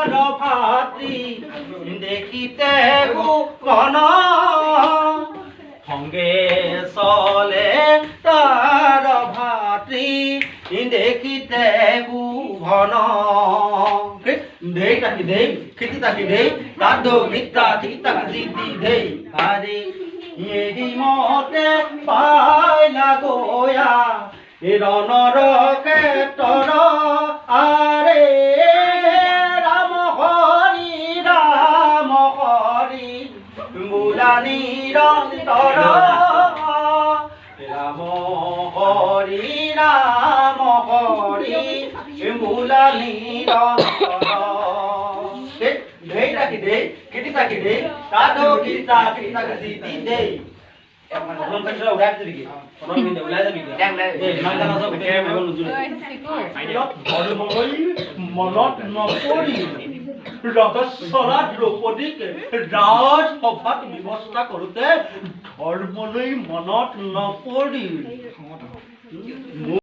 তার ভাতৃ দেখিতে ভুবন সঙ্গে চলে তার ভাতৃ দেখিতে ভুবন দেই তাকি দেই খিতি তাকি দেই কাদ গীতা খিতা জিতি দেই আরে এই মতে পাইলা গোয়া রণর ক্ষেত্র আরে রাম হরি মূলা নিরন্তর রাম হরি মূলা নিরন্তর দেই তাকি দেই কিটি তাকি দেই কাদ গীতা খিতা জিতি দেই Belum kan sudah udah tadi gitu. Orang minta ulah tadi gitu. Mangga langsung ke belum dulu. Ayo, kalau mau nopori. Ragas salat dropodi ke raj hofat ব্যবস্থা করতে ধর্মলই মনত নপরি